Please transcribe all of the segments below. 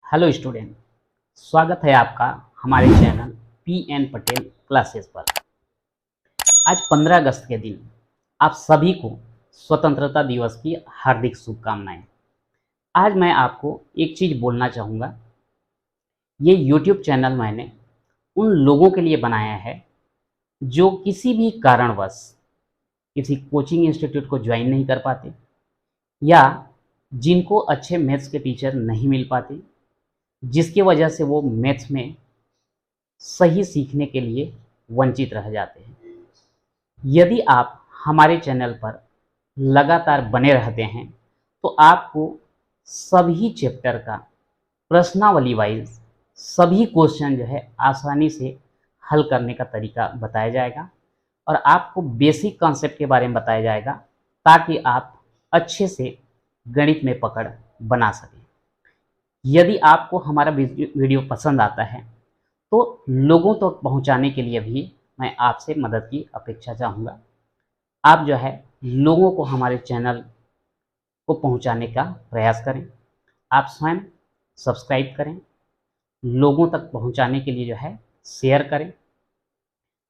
Hello student, स्वागत है आपका हमारे चैनल पी.एन. पटेल क्लासेस पर। आज 15 अगस्त के दिन आप सभी को स्वतंत्रता दिवस की हार्दिक शुभकामनाएं। आज मैं आपको एक चीज़ बोलना चाहूँगा। ये यूट्यूब चैनल मैंने उन लोगों के लिए बनाया है जो किसी भी कारणवश किसी कोचिंग इंस्टीट्यूट को ज्वाइन नहीं कर पाते या जिनको अच्छे मैथ्स के टीचर नहीं मिल पाते, जिसकी वजह से वो मैथ्स में सही सीखने के लिए वंचित रह जाते हैं। यदि आप हमारे चैनल पर लगातार बने रहते हैं तो आपको सभी चैप्टर का प्रश्नावली वाइज सभी क्वेश्चन जो है आसानी से हल करने का तरीका बताया जाएगा और आपको बेसिक कॉन्सेप्ट के बारे में बताया जाएगा ताकि आप अच्छे से गणित में पकड़ बना सकें। यदि आपको हमारा वीडियो पसंद आता है तो लोगों तक तो पहुंचाने के लिए भी मैं आपसे मदद की अपेक्षा चाहूँगा। आप जो है लोगों को हमारे चैनल को पहुंचाने का प्रयास करें। आप स्वयं सब्सक्राइब करें, लोगों तक पहुंचाने के लिए जो है शेयर करें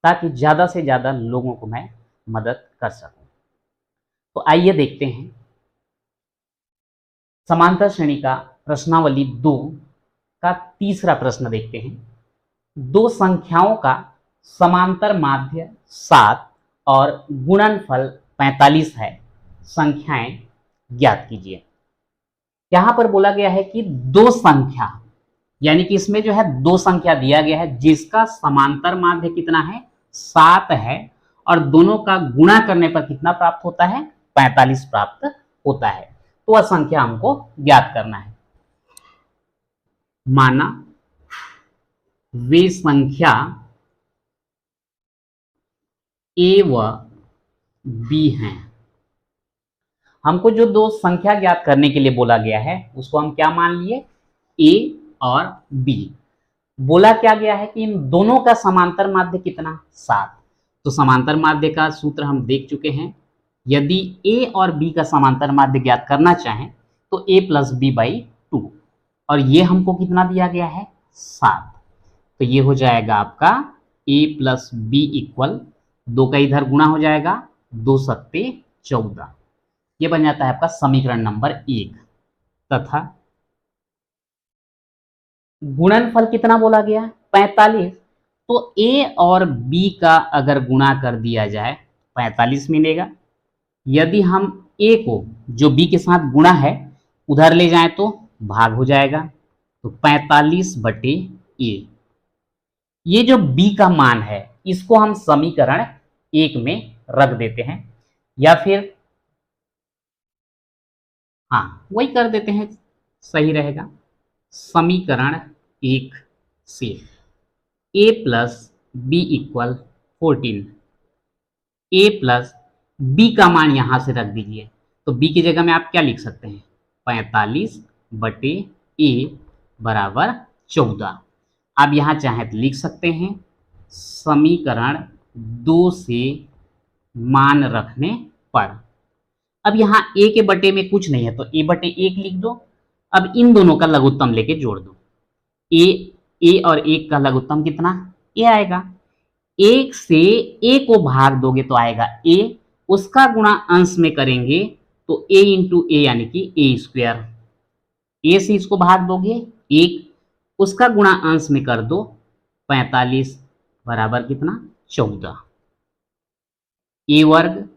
ताकि ज़्यादा से ज़्यादा लोगों को मैं मदद कर सकूं। तो आइए देखते हैं समांतर श्रेणी का प्रश्नावली 2 का तीसरा प्रश्न देखते हैं। दो संख्याओं का समांतर माध्य 7 और गुणनफल 45 है, संख्याएं ज्ञात कीजिए। यहां पर बोला गया है कि दो संख्या, यानी कि इसमें जो है दो संख्या दिया गया है जिसका समांतर माध्य कितना है, 7 है और दोनों का गुणा करने पर कितना प्राप्त होता है, 45 प्राप्त होता है। तो वह संख्या हमको ज्ञात करना है। माना वे संख्या ए व बी हैं। हमको जो दो संख्या ज्ञात करने के लिए बोला गया है उसको हम क्या मान लिए, ए और बी। बोला क्या गया है कि इन दोनों का समांतर माध्य कितना, 7। तो समांतर माध्य का सूत्र हम देख चुके हैं। यदि ए और बी का समांतर माध्य ज्ञात करना चाहें तो a प्लस बी बाई 2, और ये हमको कितना दिया गया है, 7। तो ये हो जाएगा आपका a प्लस बी इक्वल 2 का इधर गुणा हो जाएगा, 2 सत्ते 14। ये बन जाता है आपका समीकरण नंबर 1। तथा गुणनफल कितना बोला गया, 45। तो a और b का अगर गुणा कर दिया जाए 45 मिलेगा। यदि हम a को जो b के साथ गुणा है उधर ले जाएं तो भाग हो जाएगा, तो 45/a। ये जो b का मान है इसको हम समीकरण 1 में रख देते हैं, या फिर हाँ वही कर देते हैं, सही रहेगा। समीकरण 1 से a plus B equal 14, a plus b का मान यहां से रख दीजिए। तो b की जगह में आप क्या लिख सकते हैं, 45/a बराबर 14। आप यहां चाहें तो लिख सकते हैं समीकरण 2 से मान रखने पर। अब यहाँ a के बटे में कुछ नहीं है तो a/1 लिख दो। अब इन दोनों का लघुत्तम लेके जोड़ दो। a और 1 का लघुत्तम कितना, a आएगा। 1 से a को भाग दोगे तो आएगा a, उसका गुणा अंश में करेंगे तो a इंटू ए यानी कि a स्क्वायर। a से इसको भाग दोगे 1, उसका गुणा अंश में कर दो 45 बराबर कितना, 14। a वर्ग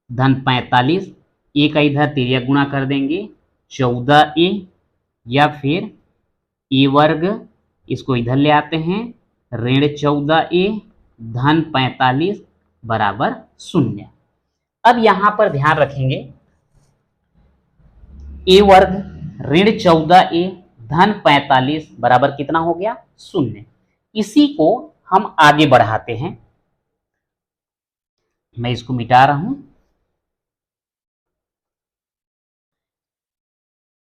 धन 45, a का इधर तिर्या गुणा कर देंगे 14a, या फिर a वर्ग इसको इधर ले आते हैं ऋण 14a धन 45 बराबर 0। अब यहां पर ध्यान रखेंगे a वर्ग ऋण 14a धन 45 बराबर कितना हो गया, 0। इसी को हम आगे बढ़ाते हैं। मैं इसको मिटा रहा हूं।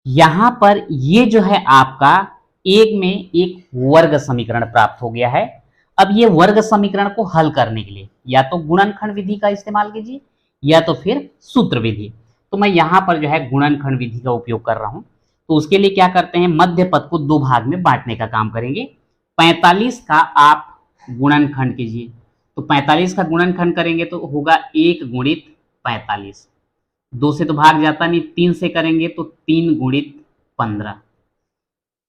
यहां पर ये जो है आपका एक में एक वर्ग समीकरण प्राप्त हो गया है। अब ये वर्ग समीकरण को हल करने के लिए या तो गुणनखंड विधि का इस्तेमाल कीजिए या तो फिर सूत्र विधि। तो मैं यहां पर जो है गुणनखंड विधि का उपयोग कर रहा हूं। तो उसके लिए क्या करते हैं, मध्य पद को दो भाग में बांटने का काम करेंगे। 45 का आप गुणनखंड कीजिए, तो 45 का गुणनखंड करेंगे तो होगा 1 गुणित 45, 2 से तो भाग जाता नहीं, 3 से करेंगे तो 3 गुणित 15,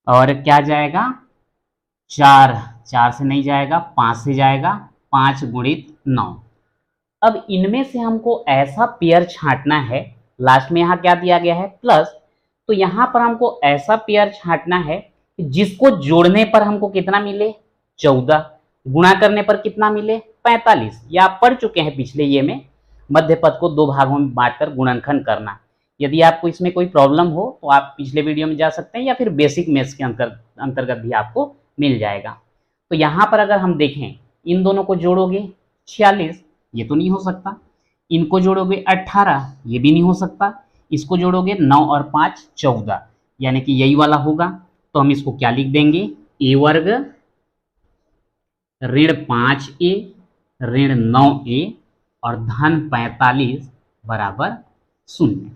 और क्या जाएगा 4, 4 से नहीं जाएगा, 5 से जाएगा, 5 गुणित 9। अब इनमें से हमको ऐसा पेयर छांटना है, लास्ट में यहाँ क्या दिया गया है प्लस, तो यहाँ पर हमको ऐसा पेयर छांटना है कि जिसको जोड़ने पर हमको कितना मिले 14, गुणा करने पर कितना मिले 45। या आप पढ़ चुके हैं पिछले ये में, मध्य पद को दो भागों में बांटकर गुणनखंड करना। यदि आपको इसमें कोई प्रॉब्लम हो तो आप पिछले वीडियो में जा सकते हैं, या फिर बेसिक मैथ्स के अंतर्गत भी आपको मिल जाएगा। तो यहाँ पर अगर हम देखें, इन दोनों को जोड़ोगे 46, ये तो नहीं हो सकता, इनको जोड़ोगे 18, ये भी नहीं हो सकता, इसको जोड़ोगे 9 और 5 14, यानी कि यही वाला होगा। तो हम इसको क्या लिख देंगे, a वर्ग ऋण 5a ऋण 9a और धन 45 बराबर 0।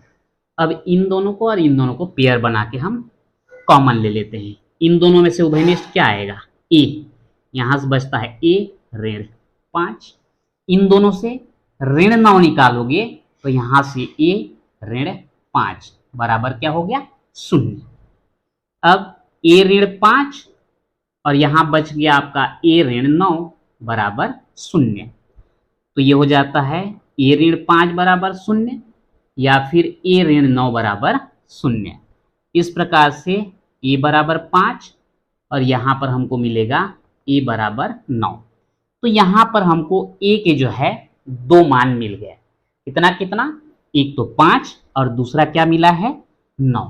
अब इन दोनों को और इन दोनों को पेयर बना के हम कॉमन ले लेते हैं। इन दोनों में से उभयनिष्ठ क्या आएगा a, यहां से बचता है a ऋण 5, इन दोनों से ऋण 9 निकालोगे तो यहां से a ऋण 5 बराबर क्या हो गया 0। अब a ऋण 5 और यहां बच गया आपका a ऋण 9 बराबर 0, तो ये हो जाता है a ऋण 5 बराबर 0 या फिर a ऋण 9 बराबर 0। इस प्रकार से a बराबर 5 और यहां पर हमको मिलेगा a बराबर 9। तो यहां पर हमको a के जो है दो मान मिल गए, कितना कितना, एक तो 5 और दूसरा क्या मिला है 9।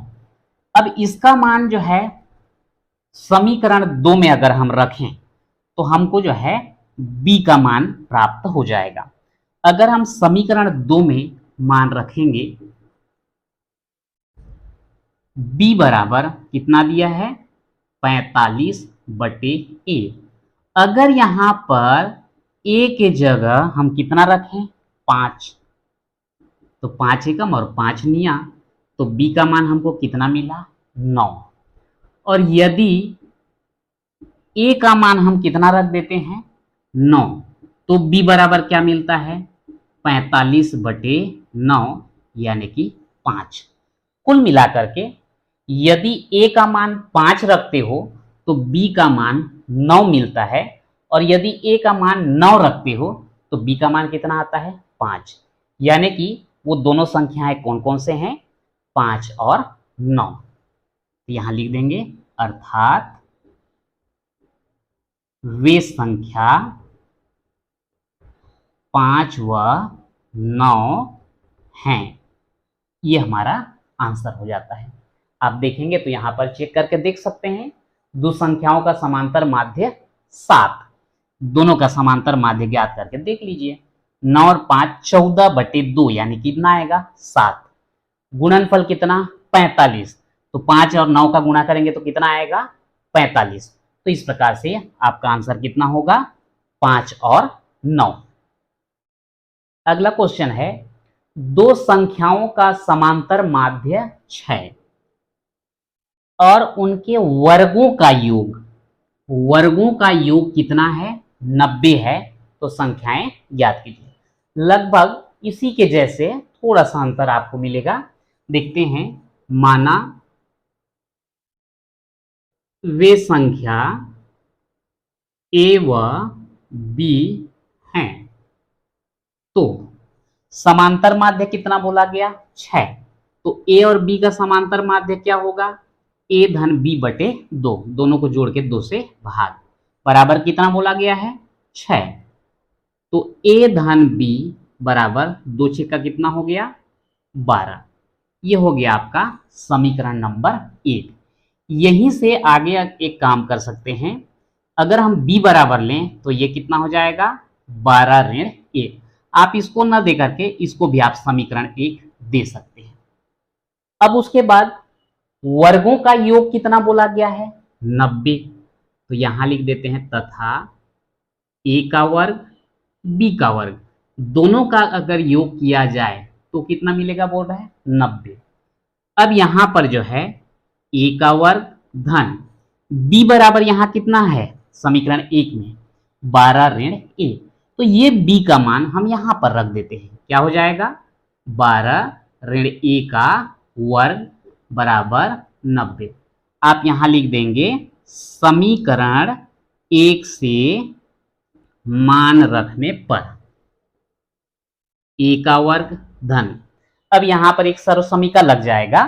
अब इसका मान जो है समीकरण 2 में अगर हम रखें तो हमको जो है b का मान प्राप्त हो जाएगा। अगर हम समीकरण 2 में मान रखेंगे, b बराबर कितना दिया है 45/a। अगर यहां पर a के जगह हम कितना रखें 5, तो 5 एकम और 5 निया, तो b का मान हमको कितना मिला 9। और यदि a का मान हम कितना रख देते हैं 9, तो b बराबर क्या मिलता है 45/9 यानी कि 5। कुल मिलाकर के यदि a का मान 5 रखते हो तो b का मान 9 मिलता है, और यदि a का मान 9 रखते हो तो b का मान कितना आता है 5। यानी कि वो दोनों संख्याएं कौन कौन से हैं 5 और 9। यहां लिख देंगे अर्थात वे संख्या 5 व 9 हैं। ये हमारा आंसर हो जाता है। आप देखेंगे तो यहां पर चेक करके देख सकते हैं, दो संख्याओं का समांतर माध्य 7, दोनों का समांतर माध्य ज्ञात करके देख लीजिए। 9 और 5 14/2 यानी कितना आएगा 7, गुणनफल कितना 45, तो 5 और 9 का गुणा करेंगे तो कितना आएगा 45। तो इस प्रकार से आपका आंसर कितना होगा 5 और 9। अगला क्वेश्चन है, दो संख्याओं का समांतर माध्य 6 और उनके वर्गों का योग कितना है 90 है, तो संख्याएं ज्ञात कीजिए। लगभग इसी के जैसे थोड़ा सा अंतर आपको मिलेगा, देखते हैं। माना वे संख्या a व b हैं, तो समांतर माध्य कितना बोला गया 6, तो a और b का समांतर माध्य क्या होगा a धन b/2, दोनों को जोड़ के 2 से भाग, बराबर कितना बोला गया है 6। तो a धन b बराबर 2 6 का कितना हो गया 12। ये हो गया आपका समीकरण नंबर 1। यहीं से आगे एक काम कर सकते हैं, अगर हम b बराबर लें तो ये कितना हो जाएगा 12 ऋण 1। आप इसको न दे करके इसको भी आप समीकरण 1 दे सकते हैं। अब उसके बाद वर्गों का योग कितना बोला गया है 90, तो यहां लिख देते हैं तथा a का वर्ग b का वर्ग दोनों का अगर योग किया जाए तो कितना मिलेगा बोल रहा है 90। अब यहां पर जो है ए का वर्ग धन बी बराबर यहां कितना है समीकरण 1 में 12 ऋण ए। तो ये बी का मान हम यहां पर रख देते हैं, क्या हो जाएगा 12 ऋण ए का वर्ग बराबर 90। आप यहां लिख देंगे समीकरण 1 से मान रखने पर ए का वर्ग धन, अब यहां पर एक सर्व समीका लग जाएगा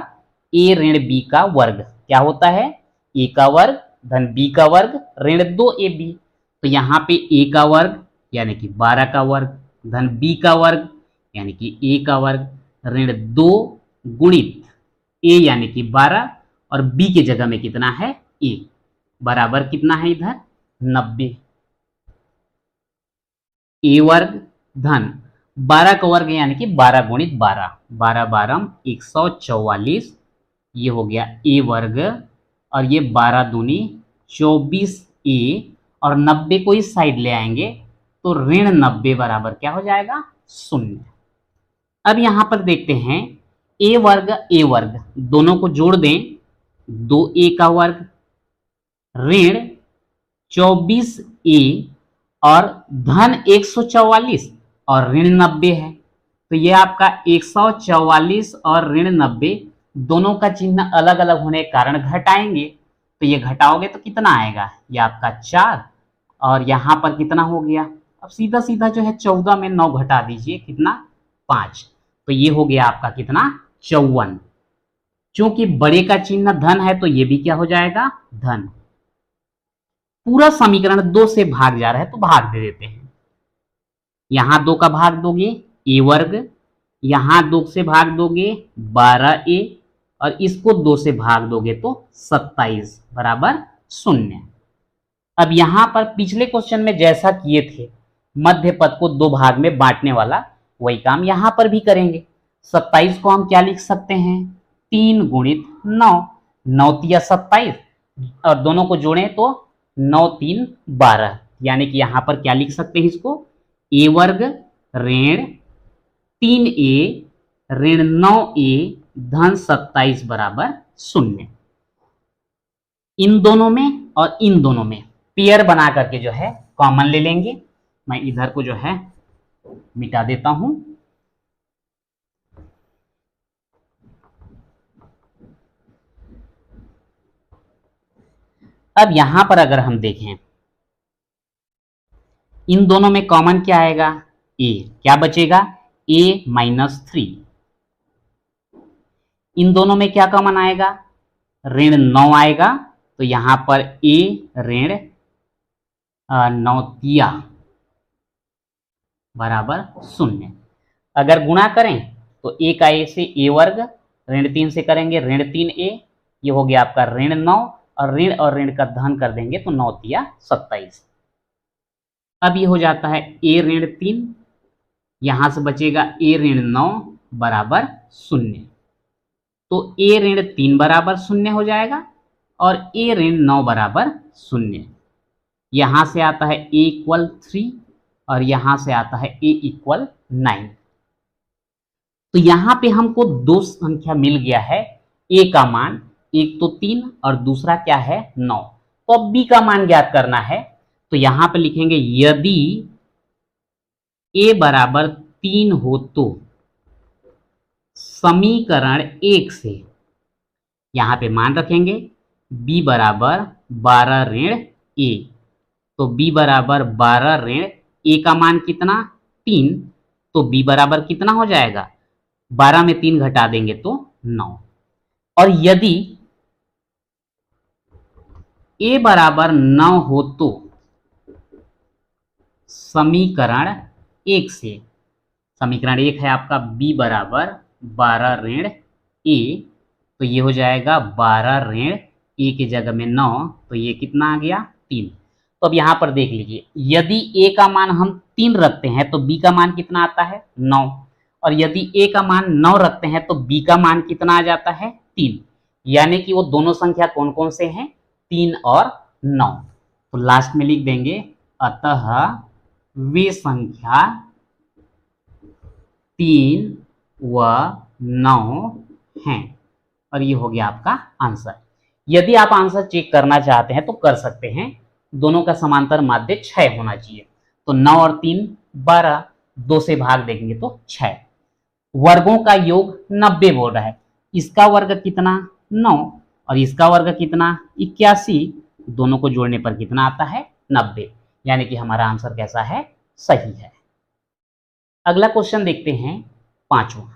ए ऋण बी का वर्ग क्या होता है ए का वर्ग धन बी का वर्ग ऋण 2ab। तो यहाँ पे ए का वर्ग यानी कि 12 का वर्ग धन बी का वर्ग यानी कि ए का वर्ग ऋण 2 गुणित ए यानी कि 12 और बी के जगह में कितना है ए बराबर कितना है इधर 90। ए वर्ग धन 12 का वर्ग यानी कि 12 गुणित 12 12 12 144 ये हो गया ए वर्ग और ये 12 दूनी 24 ए और 90 को इस साइड ले आएंगे तो ऋण 90 बराबर क्या हो जाएगा 0। अब यहां पर देखते हैं ए वर्ग दोनों को जोड़ दें 2a का वर्ग ऋण 24 ए और धन 144 और ऋण 90 है। तो ये आपका 144 और ऋण 90 दोनों का चिन्ह अलग अलग होने के कारण घटाएंगे, तो ये घटाओगे तो कितना आएगा ये आपका 4 और यहां पर कितना हो गया, अब सीधा सीधा जो है 14 में 9 घटा दीजिए कितना 5, तो ये हो गया आपका कितना 54। क्योंकि बड़े का चिन्ह धन है तो ये भी क्या हो जाएगा धन। पूरा समीकरण 2 से भाग जा रहा है तो भाग दे देते हैं, यहां 2 का भाग दोगे ए वर्ग, यहां 2 से भाग दोगे 12a और इसको 2 से भाग दोगे तो 27 बराबर 0। अब यहां पर पिछले क्वेश्चन में जैसा किए थे मध्य पद को 2 भाग में बांटने वाला वही काम यहां पर भी करेंगे। 27 को हम क्या लिख सकते हैं 3 गुणित 9 9 तिया 27 और दोनों को जोड़ें तो 9 3 12 यानी कि यहां पर क्या लिख सकते हैं इसको ए वर्ग ऋण 3a ऋण 9a धन 27 बराबर 0। इन दोनों में और इन दोनों में पेयर बना करके जो है कॉमन ले लेंगे। मैं इधर को जो है मिटा देता हूं। अब यहां पर अगर हम देखें इन दोनों में कॉमन क्या आएगा ए, क्या बचेगा a -3। इन दोनों में क्या कॉमन आएगा ऋण 9 आएगा तो यहां पर a ऋण 9 तिया बराबर 0। अगर गुणा करें तो a का a से a वर्ग ऋण 3 से करेंगे ऋण 3a ये हो गया आपका ऋण 9 और ऋण का धन कर देंगे तो 9 तिया 27। अब ये हो जाता है a ऋण 3 यहां से बचेगा a ऋण 9 बराबर 0। तो a ऋण 3 बराबर 0 हो जाएगा और a ऋण 9 बराबर 0। यहां से आता है a इक्वल 3 और यहां से आता है a इक्वल 9। तो यहां पे हमको दो संख्या मिल गया है a का मान, एक तो 3 और दूसरा क्या है 9। तो अब b का मान ज्ञात करना है तो यहां पे लिखेंगे यदि a बराबर 3 हो तो समीकरण 1 से यहां पे मान रखेंगे b बराबर 12 ऋण a, तो b बराबर 12 ऋण a का मान कितना 3, तो b बराबर कितना हो जाएगा 12 में 3 घटा देंगे तो 9। और यदि a बराबर 9 हो तो समीकरण 1 से, समीकरण 1 है आपका b बराबर 12 ऋण a, तो ये हो जाएगा 12 ऋण a के जगह में 9 तो ये कितना आ गया 3। तो अब यहां पर देख लीजिए यदि a का मान हम 3 रखते हैं तो b का मान कितना आता है 9 और यदि a का मान 9 रखते हैं तो b का मान कितना आ जाता है 3, यानी कि वो दोनों संख्या कौन कौन से हैं 3 और 9। तो लास्ट में लिख देंगे अतः वे संख्या 3 व 9 हैं और ये हो गया आपका आंसर। यदि आप आंसर चेक करना चाहते हैं तो कर सकते हैं। दोनों का समांतर माध्य 6 होना चाहिए। तो 9 और 3 12, 2 से भाग देंगे तो 6। वर्गों का योग 90 बोल रहा है। इसका वर्ग कितना 9 और इसका वर्ग कितना 81। दोनों को जोड़ने पर कितना आता है 90। यानी कि हमारा आंसर कैसा है, सही है। अगला क्वेश्चन देखते हैं, पांचवा।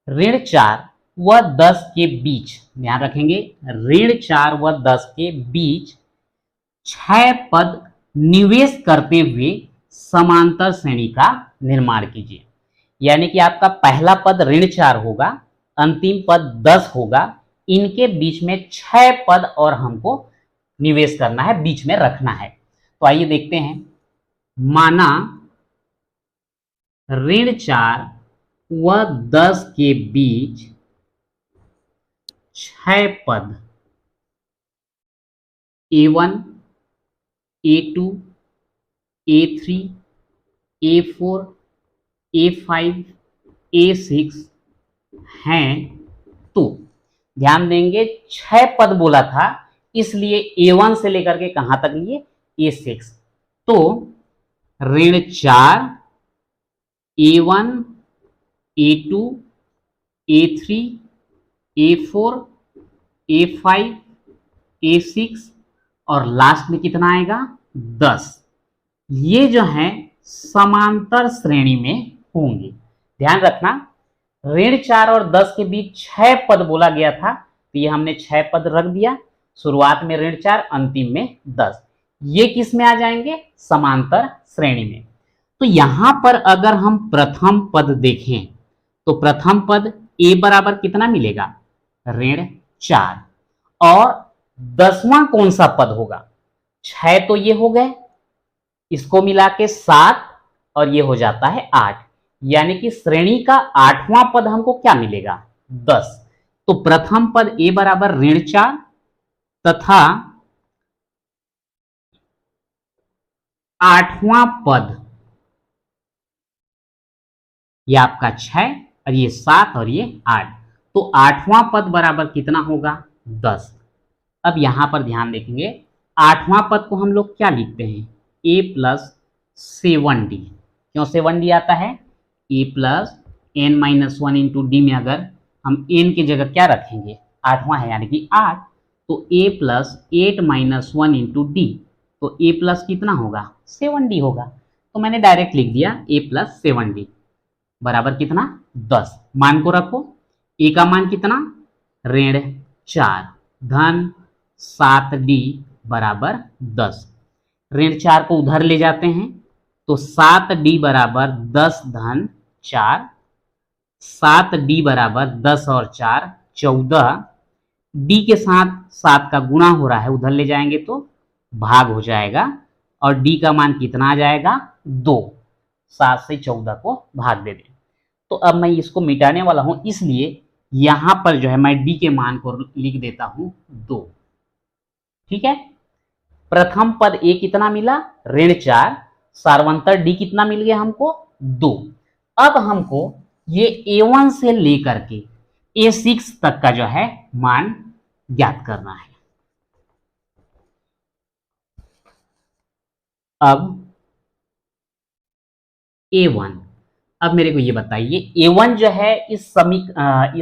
ऋण 4 व 10 के बीच, ध्यान रखेंगे, ऋण 4 व 10 के बीच 6 पद निवेश करते हुए समांतर श्रेणी का निर्माण कीजिए। यानी कि आपका पहला पद ऋण 4 होगा, अंतिम पद 10 होगा, इनके बीच में 6 पद और हमको निवेश करना है, बीच में रखना है। तो आइए देखते हैं। माना ऋण 4 व 10 के बीच 6 पद A1, A2, A3, A4, A5, A6 हैं। तो ध्यान देंगे 6 पद बोला था, इसलिए A1 से लेकर के कहां तक लिए A6। तो ऋण 4 A1, A2, A3, A4, A5, A6 और लास्ट में कितना आएगा 10। ये जो है समांतर श्रेणी में होंगे। ध्यान रखना, ऋण 4 और 10 के बीच 6 पद बोला गया था, तो ये हमने 6 पद रख दिया। शुरुआत में ऋण 4, अंतिम में 10। ये किस में आ जाएंगे, समांतर श्रेणी में। तो यहां पर अगर हम प्रथम पद देखें तो प्रथम पद A बराबर कितना मिलेगा, ऋण 4। और 10वां कौन सा पद होगा, 6 तो ये हो गए, इसको मिला के 7 और ये हो जाता है 8। यानी कि श्रेणी का 8वां पद हमको क्या मिलेगा 10। तो प्रथम पद A बराबर ऋण 4 तथा 8वां पद ये आपका 6 और ये 7 और ये 8। तो 8वां पद बराबर कितना होगा 10। अब यहां पर ध्यान देखेंगे, 8वां पद को हम लोग क्या लिखते हैं, A प्लस 7D। क्यों 7D आता है, A plus n-1 into D में अगर हम n की जगह क्या रखेंगे 8वां है यानी कि 8, तो A प्लस 8-1 इंटू डी। तो A प्लस कितना होगा 7D होगा। तो मैंने डायरेक्ट लिख दिया A प्लस 7D बराबर कितना 10। मान को रखो, A का मान कितना ऋण 4 धन 7D बराबर 10। ऋण 4 को उधर ले जाते हैं तो 7D बराबर 10 धन 4, 7D बराबर 10 और 4 14। D के साथ 7 का गुणा हो रहा है, उधर ले जाएंगे तो भाग हो जाएगा और D का मान कितना आ जाएगा 2। 7 से 14 को भाग दे दें। तो अब मैं इसको मिटाने वाला हूं, इसलिए यहां पर जो है मैं D के मान को लिख देता हूं 2। ठीक है, प्रथम पद A कितना मिला ऋण 4, सार्वंतर D कितना मिल गया हमको 2। अब हमको ये A1 से लेकर के A6 तक का जो है मान ज्ञात करना है। अब A1, अब मेरे को ये बताइए A1 जो है इस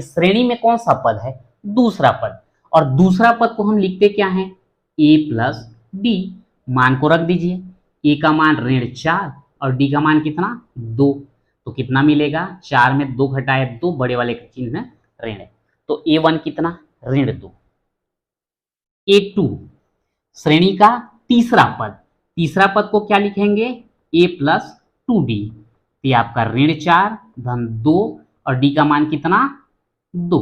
श्रेणी में कौन सा पद है, दूसरा पद। और दूसरा पद को हम लिखते क्या है A प्लस डी। मान को रख दीजिए, A का मान ऋण 4 और D का मान कितना 2। तो कितना मिलेगा, 4 में 2 घटाए 2, बड़े वाले का चिन्ह ऋण है। तो A1 कितना ऋण 2। A2 श्रेणी का तीसरा पद, तीसरा पद को क्या लिखेंगे A प्लस 2D। तो आपका ऋण 4 धन 2 और D का मान कितना 2।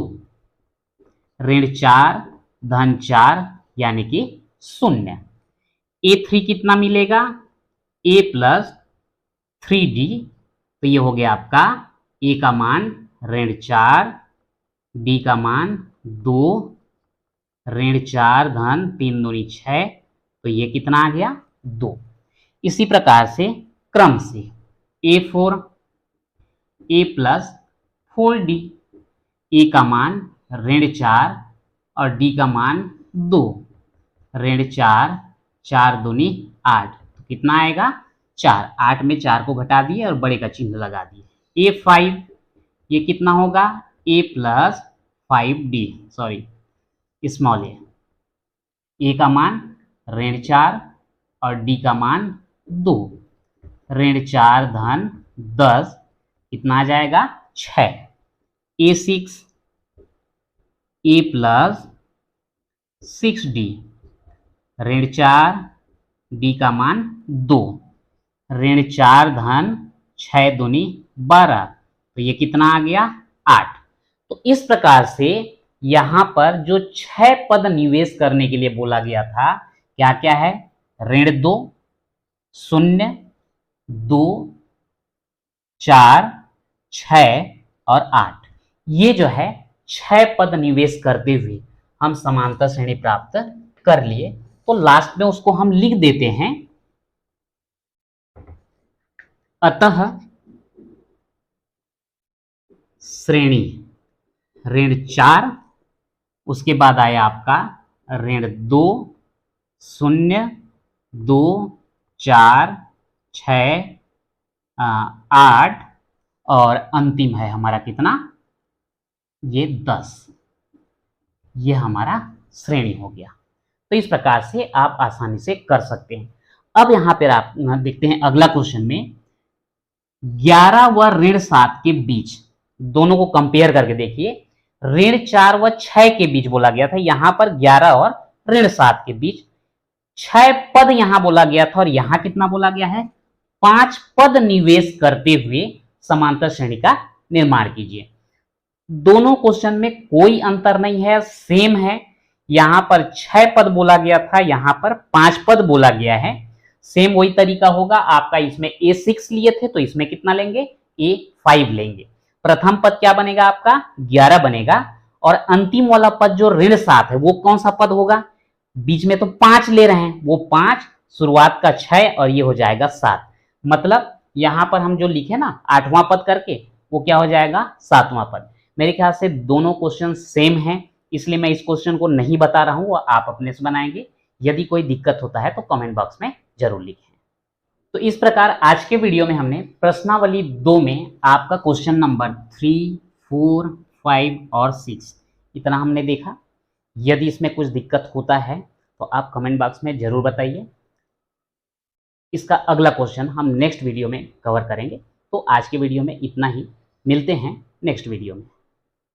ऋण 4 धन 4 यानी कि 0। A3 कितना मिलेगा A प्लस 3D। तो ये हो गया आपका A का मान ऋण 4, D का मान 2, ऋण 4 धन 3 दूनी 6। तो ये कितना आ गया 2। इसी प्रकार से क्रम से A4 A plus 4D, A का मान ऋण 4 और D का मान 2, ऋण 4, 4 दूनी 8, तो कितना आएगा 4। 8 में 4 को घटा दिए और बड़े का चिन्ह लगा दिए। A5 ये कितना होगा A plus 5D, sorry small A का मान ऋण 4 और डी का मान 2, ऋण 4 धन 10 कितना आ जाएगा 6। A6 A प्लस 6D, ऋण 4 डी का मान 2, ऋण 4 धन 6 दूनी 12, तो ये कितना आ गया 8। तो इस प्रकार से यहां पर जो 6 पद निवेश करने के लिए बोला गया था क्या क्या है, ऋण 2, 0, 2, 4, 6 और 8। ये जो है 6 पद निवेश करते हुए हम समांतर श्रेणी प्राप्त कर लिए। तो लास्ट में उसको हम लिख देते हैं, अतः श्रेणी ऋण 4, उसके बाद आया आपका ऋण 2, 0, 2, 4, 6, 8 और अंतिम है हमारा कितना, ये 10। ये हमारा श्रेणी हो गया। तो इस प्रकार से आप आसानी से कर सकते हैं। अब यहां पर आप देखते हैं अगला क्वेश्चन में 11 व ऋण 7 के बीच, दोनों को कंपेयर करके देखिए। ऋण 4 व 6 के बीच बोला गया था, यहां पर 11 और ऋण 7 के बीच 6 पद यहां बोला गया था और यहां कितना बोला गया है 5 पद निवेश करते हुए समांतर श्रेणी का निर्माण कीजिए। दोनों क्वेश्चन में कोई अंतर नहीं है, सेम है। यहां पर 6 पद बोला गया था, यहां पर 5 पद बोला गया है। सेम वही तरीका होगा आपका। इसमें A6 लिए थे तो इसमें कितना लेंगे A5 लेंगे। प्रथम पद क्या बनेगा आपका 11 बनेगा और अंतिम वाला पद जो ऋण 7 है वो कौन सा पद होगा, बीच में तो 5 ले रहे हैं, वो 5 शुरुआत का 6 और ये हो जाएगा 7। मतलब यहां पर हम जो लिखे ना 8वां पद करके, वो क्या हो जाएगा 7वां पद। मेरे ख्याल से दोनों क्वेश्चन सेम हैं, इसलिए मैं इस क्वेश्चन को नहीं बता रहा हूं, वो आप अपने से बनाएंगे। यदि कोई दिक्कत होता है तो कमेंट बॉक्स में जरूर लिखें। तो इस प्रकार आज के वीडियो में हमने प्रश्नावली 2 में आपका क्वेश्चन नंबर 3, 4, 5 और 6 इतना हमने देखा। यदि इसमें कुछ दिक्कत होता है तो आप कमेंट बॉक्स में जरूर बताइए। इसका अगला क्वेश्चन हम नेक्स्ट वीडियो में कवर करेंगे। तो आज के वीडियो में इतना ही, मिलते हैं नेक्स्ट वीडियो में।